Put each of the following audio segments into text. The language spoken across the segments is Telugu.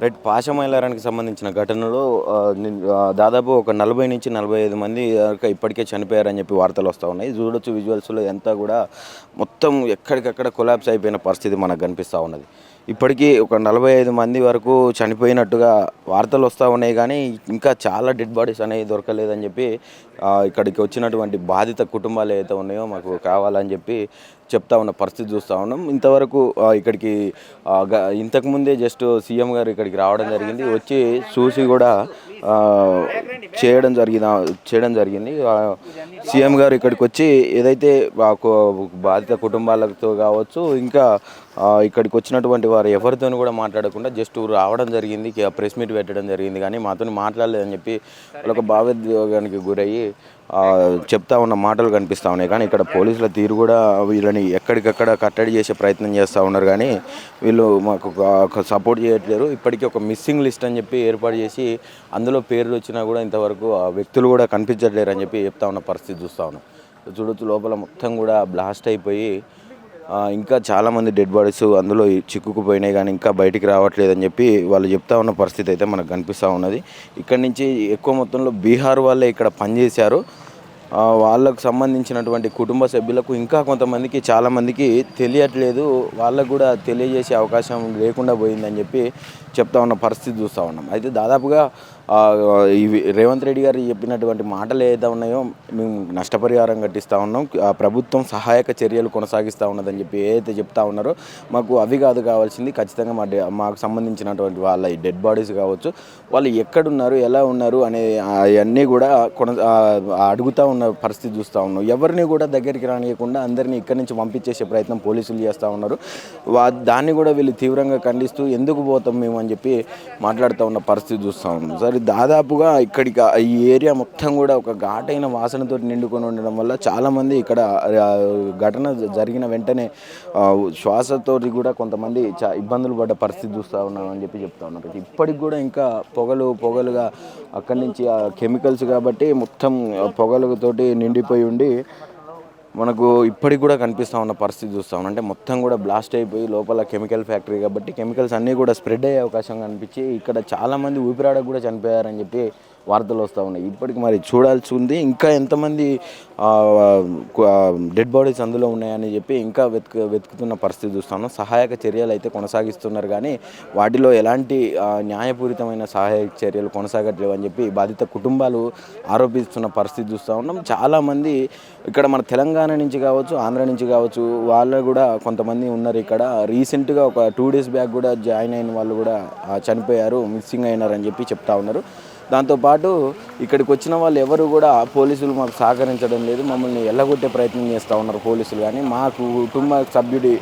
రైట్ పాశమైలారానికి సంబంధించిన ఘటనలో దాదాపు ఒక 40 నుంచి 45 మంది ఇప్పటికే చనిపోయారని చెప్పి వార్తలు వస్తూ ఉన్నాయి. చూడొచ్చు విజువల్స్లో అంతా కూడా మొత్తం ఎక్కడికక్కడ కొలాప్స్ అయిపోయిన పరిస్థితి మనకు కనిపిస్తూ ఉన్నది. ఇప్పటికీ ఒక 45 మంది వరకు చనిపోయినట్టుగా వార్తలు వస్తూ ఉన్నాయి, కానీ ఇంకా చాలా డెడ్ బాడీస్ అనేవి దొరకలేదని చెప్పి ఇక్కడికి వచ్చినటువంటి బాధిత కుటుంబాలు ఏవైతే ఉన్నాయో మాకు కావాలని చెప్పి చెప్తా ఉన్న పరిస్థితి చూస్తూ ఉన్నాం. ఇంతవరకు ఇక్కడికి ఇంతకుముందే జస్ట్ సీఎం గారు ఇక్కడికి రావడం జరిగింది, వచ్చి చూసి కూడా చేయడం జరిగింది. సీఎం గారు ఇక్కడికి వచ్చి ఏదైతే బాధిత కుటుంబాలతో కావచ్చు, ఇంకా ఇక్కడికి వచ్చినటువంటి వారు ఎవరితో కూడా మాట్లాడకుండా జస్ట్ రావడం జరిగింది, ప్రెస్ మీట్ పెట్టడం జరిగింది, కానీ మాతో మాట్లాడలేదని చెప్పి వాళ్ళొక భావోద్వేగానికి గురయ్యి చెప్తా ఉన్న మాటలు కనిపిస్తూ ఉన్నాయి. కానీ ఇక్కడ పోలీసుల తీరు కూడా వీళ్ళని ఎక్కడికక్కడ కట్టడి చేసే ప్రయత్నం చేస్తూ ఉన్నారు, కానీ వీళ్ళు మాకు సపోర్ట్ చేయట్లేరు. ఇప్పటికీ ఒక మిస్సింగ్ లిస్ట్ అని చెప్పి ఏర్పాటు చేసి అందులో పేర్లు వచ్చినా కూడా ఇంతవరకు ఆ వ్యక్తులు కూడా కనిపించట్లేరు అని చెప్పి చెప్తా ఉన్న పరిస్థితి చూస్తూ ఉన్నాం. చూడొచ్చు లోపల మొత్తం కూడా బ్లాస్ట్ అయిపోయి ఇంకా చాలామంది డెడ్ బాడీస్ అందులో చిక్కుకుపోయినాయి, కానీ ఇంకా బయటికి రావట్లేదని చెప్పి వాళ్ళు చెప్తా ఉన్న పరిస్థితి అయితే మనకు కనిపిస్తూ ఉన్నది. ఇక్కడి నుంచి ఎక్కువ మొత్తంలో బీహార్ వాళ్ళే ఇక్కడ పనిచేశారు. వాళ్ళకు సంబంధించినటువంటి కుటుంబ సభ్యులకు ఇంకా కొంతమందికి చాలామందికి తెలియట్లేదు, వాళ్ళకు కూడా తెలియజేసే అవకాశం లేకుండా పోయిందని చెప్పి చెప్తా ఉన్న పరిస్థితి చూస్తూ ఉన్నాం. అయితే దాదాపుగా ఇవి రేవంత్ రెడ్డి గారు చెప్పినటువంటి మాటలు ఏదైతే ఉన్నాయో మేము నష్టపరిహారం కట్టిస్తూ ఉన్నాం, ప్రభుత్వం సహాయక చర్యలు కొనసాగిస్తూ ఉన్నదని చెప్పి ఏదైతే చెప్తా ఉన్నారో మాకు అవి కాదు కావాల్సింది, ఖచ్చితంగా మాకు సంబంధించినటువంటి వాళ్ళ డెడ్ బాడీస్ కావచ్చు, వాళ్ళు ఎక్కడున్నారు ఎలా ఉన్నారు అనే అవన్నీ కూడా అడుగుతూ ఉన్న పరిస్థితి చూస్తూ ఉన్నాం. ఎవరిని కూడా దగ్గరికి రానియకుండా అందరినీ ఇక్కడి నుంచి పంపించేసే ప్రయత్నం పోలీసులు చేస్తూ ఉన్నారు. దాన్ని కూడా వీళ్ళు తీవ్రంగా ఖండిస్తూ ఎందుకు పోతాం మేము అని చెప్పి మాట్లాడుతూ ఉన్న పరిస్థితి చూస్తూ ఉన్నాం. సరే, దాదాపుగా ఇక్కడికి ఈ ఏరియా మొత్తం కూడా ఒక ఘాటైన వాసనతో నిండుకొని ఉండడం వల్ల చాలామంది ఇక్కడ ఘటన జరిగిన వెంటనే శ్వాసతోటి కూడా కొంతమంది ఇబ్బందులు పడ్డ పరిస్థితి చూస్తూ ఉన్నామని చెప్పి చెప్తా ఉన్నారు. ఇప్పటికి కూడా ఇంకా పొగలుగా అక్కడి నుంచి కెమికల్స్ కాబట్టి మొత్తం పొగలతోటి నిండిపోయి ఉండి మనకు ఇప్పటికి కూడా కనిపిస్తూ ఉన్న పరిస్థితి చూస్తూ ఉన్నాం. అంటే మొత్తం కూడా బ్లాస్ట్ అయిపోయి లోపల కెమికల్ ఫ్యాక్టరీ కాబట్టి కెమికల్స్ అన్నీ కూడా స్ప్రెడ్ అయ్యే అవకాశం కనిపించి ఇక్కడ చాలామంది ఊపిరాడకు కూడా చనిపోయారని చెప్పి వార్తలు వస్తూ ఉన్నాయి. ఇప్పటికి మరి చూడాల్సి ఉంది ఇంకా ఎంతమంది డెడ్ బాడీస్ అందులో ఉన్నాయని చెప్పి ఇంకా వెతుకుతున్న పరిస్థితి చూస్తున్నాం. సహాయక చర్యలు అయితే కొనసాగిస్తున్నారు, కానీ వాటిలో ఎలాంటి న్యాయపూరితమైన సహాయక చర్యలు కొనసాగట్లేవు అని చెప్పి బాధిత కుటుంబాలు ఆరోపిస్తున్న పరిస్థితి చూస్తూ ఉన్నాం. చాలామంది ఇక్కడ మన తెలంగాణ నుంచి కావచ్చు, ఆంధ్ర నుంచి కావచ్చు, వాళ్ళు కూడా కొంతమంది ఉన్నారు ఇక్కడ. రీసెంట్గా ఒక 2 days బ్యాక్ కూడా జాయిన్ అయిన వాళ్ళు కూడా చనిపోయారు, మిస్సింగ్ అయినారని చెప్పి చెప్తా ఉన్నారు. దాంతోపాటు ఇక్కడికి వచ్చిన వాళ్ళు ఎవరు కూడా పోలీసులు మాకు సహకరించడం లేదు, మమ్మల్ని ఎల్లగొట్టే ప్రయత్నం చేస్తూ ఉన్నారు పోలీసులు, కానీ మాకు కుటుంబ సభ్యుడి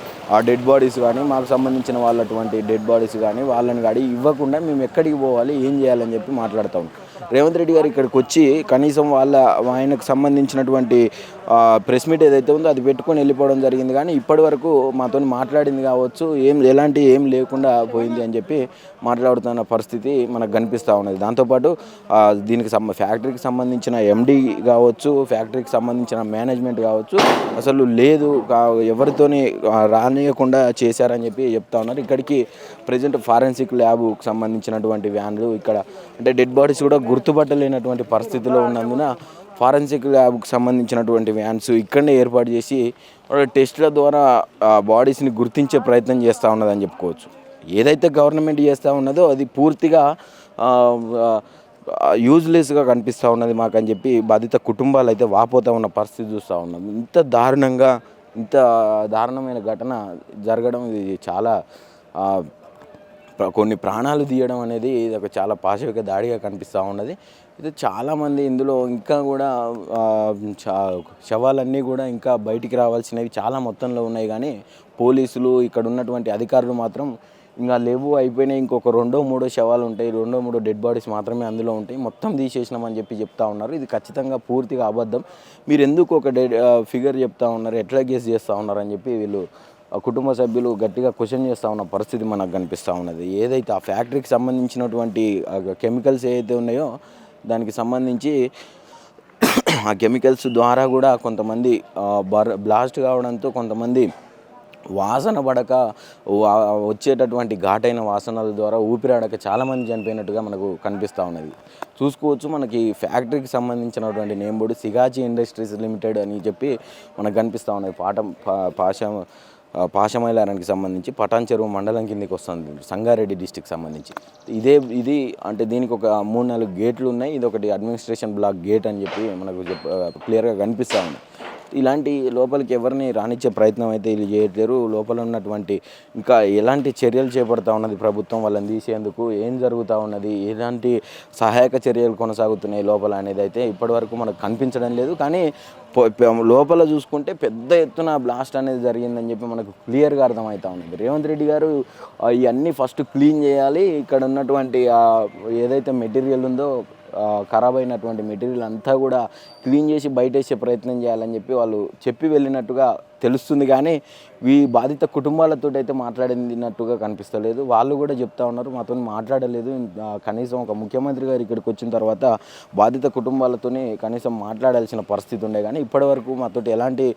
డెడ్ బాడీస్ కానీ మాకు సంబంధించిన వాళ్ళటువంటి డెడ్ బాడీస్ కానీ వాళ్ళని కానీ ఇవ్వకుండా మేము ఎక్కడికి పోవాలి ఏం చేయాలని చెప్పి మాట్లాడుతూ ఉన్నాం. రేవంత్ రెడ్డి గారు ఇక్కడికి వచ్చి కనీసం ఆయనకు సంబంధించినటువంటి ప్రెస్ మీట్ ఏదైతే ఉందో అది పెట్టుకొని వెళ్ళిపోవడం జరిగింది, కానీ ఇప్పటి వరకు మాతో మాట్లాడింది కావచ్చు ఎలాంటి ఏం లేకుండా పోయింది అని చెప్పి మాట్లాడుతున్న పరిస్థితి మనకు కనిపిస్తూ ఉన్నది. దాంతోపాటు దీనికి ఫ్యాక్టరీకి సంబంధించిన ఎండి కావచ్చు, ఫ్యాక్టరీకి సంబంధించిన మేనేజ్మెంట్ కావచ్చు అసలు లేదు, ఎవరితోని రానియకుండా చేశారని చెప్పి చెప్తా ఉన్నారు. ఇక్కడికి ప్రజెంట్ ఫారెన్సిక్ ల్యాబ్కి సంబంధించినటువంటి వ్యాన్లు ఇక్కడ అంటే డెడ్ బాడీస్ కూడా గుర్తుపట్టలేనటువంటి పరిస్థితిలో ఉన్నందున ఫారెన్సిక్ ల్యాబ్కి సంబంధించినటువంటి వ్యాన్స్ ఇక్కడనే ఏర్పాటు చేసి టెస్టుల ద్వారా బాడీస్ని గుర్తించే ప్రయత్నం చేస్తూ ఉన్నదని చెప్పుకోవచ్చు. ఏదైతే గవర్నమెంట్ చేస్తూ ఉన్నదో అది పూర్తిగా యూజ్లెస్గా కనిపిస్తూ ఉన్నది మాకని చెప్పి బాధిత కుటుంబాలు అయితే వాపోతూ ఉన్న పరిస్థితి చూస్తూ ఉన్నాం. ఇంత దారుణమైన ఘటన జరగడం ఇది చాలా కొన్ని ప్రాణాలు తీయడం అనేది ఇది ఒక చాలా పాశవిక దాడిగా కనిపిస్తూ ఉన్నది. ఇది చాలామంది ఇందులో ఇంకా కూడా శవాలన్నీ కూడా ఇంకా బయటికి రావాల్సినవి చాలా మొత్తంలో ఉన్నాయి, కానీ పోలీసులు ఇక్కడ ఉన్నటువంటి అధికారులు మాత్రం ఇంకా లేవు, అయిపోయినాయి, ఇంకొక 2-3 శవాలు ఉంటాయి, 2-3 డెడ్ బాడీస్ మాత్రమే అందులో ఉంటాయి, మొత్తం తీసేసినామని చెప్పి చెప్తా ఉన్నారు. ఇది ఖచ్చితంగా పూర్తిగా అబద్ధం, మీరు ఎందుకు ఒక ఫిగర్ చెప్తా ఉన్నారు, ఎట్లా గెస్ చేస్తూ ఉన్నారు అని చెప్పి వీళ్ళు కుటుంబ సభ్యులు గట్టిగా క్వశ్చన్ చేస్తూ ఉన్న పరిస్థితి మనకు కనిపిస్తూ ఉన్నది. ఏదైతే ఆ ఫ్యాక్టరీకి సంబంధించినటువంటి కెమికల్స్ ఏవైతే ఉన్నాయో దానికి సంబంధించి ఆ కెమికల్స్ ద్వారా కూడా కొంతమంది బ్లాస్ట్ కావడంతో కొంతమంది వాసన పడక వా వచ్చేటటువంటి ఘాటైన వాసనల ద్వారా ఊపిరాడక చాలామంది చనిపోయినట్టుగా మనకు కనిపిస్తూ ఉన్నది. చూసుకోవచ్చు, మనకి ఫ్యాక్టరీకి సంబంధించినటువంటి name board Sigachi industries limited అని చెప్పి మనకు కనిపిస్తూ ఉన్నది. పాషమైలారానికి సంబంధించి పటాన్ చెరువు మండలం కిందకి వస్తుంది, సంగారెడ్డి డిస్టిక్ సంబంధించి. ఇది అంటే దీనికి ఒక 3-4 గేట్లు ఉన్నాయి. ఇది ఒకటి అడ్మినిస్ట్రేషన్ బ్లాక్ గేట్ అని చెప్పి మనకు క్లియర్గా కనిపిస్తూ ఉంది. ఇలాంటి లోపలికి ఎవరిని రానిచ్చే ప్రయత్నం అయితే వీళ్ళు చేయట్లేరు. లోపల ఉన్నటువంటి ఇంకా ఎలాంటి చర్యలు చేపడతా ఉన్నది ప్రభుత్వం వాళ్ళని తీసేందుకు, ఏం జరుగుతూ ఉన్నది, ఎలాంటి సహాయక చర్యలు కొనసాగుతున్నాయి లోపల అనేది అయితే ఇప్పటివరకు మనకు కనిపించడం లేదు. కానీ లోపల చూసుకుంటే పెద్ద ఎత్తున బ్లాస్ట్ అనేది జరిగిందని చెప్పి మనకు క్లియర్గా అర్థమవుతా ఉన్నది. రేవంత్ రెడ్డి గారు ఇవన్నీ ఫస్ట్ క్లీన్ చేయాలి, ఇక్కడ ఉన్నటువంటి ఏదైతే మెటీరియల్ ఉందో ఖరాబ్ అయినటువంటి మెటీరియల్ అంతా కూడా క్లీన్ చేసి బయటేసే ప్రయత్నం చేయాలని చెప్పి వాళ్ళు చెప్పి వెళ్ళినట్టుగా తెలుస్తుంది. కానీ ఈ బాధిత కుటుంబాలతో అయితే మాట్లాడినట్టుగా కనిపిస్తలేదు. వాళ్ళు కూడా చెప్తా ఉన్నారు, మాతో మాట్లాడలేదు. కనీసం ఒక ముఖ్యమంత్రి గారు ఇక్కడికి వచ్చిన తర్వాత బాధిత కుటుంబాలతోనే కనీసం మాట్లాడాల్సిన పరిస్థితి ఉండే, కానీ ఇప్పటివరకు మాతో ఎలాంటి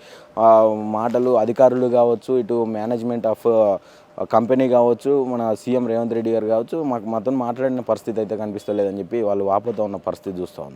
మాటలు అధికారులు కావచ్చు, ఇటు మేనేజ్మెంట్ ఆఫ్ కంపెనీ కావచ్చు, మన సీఎం రేవంత్ రెడ్డి గారు కావచ్చు, మాతో మాట్లాడిన పరిస్థితి అయితే కనిపిస్తలేదని చెప్పి వాళ్ళు వాపోతూ ఉన్న పరిస్థితి చూస్తూ ఉన్నాం.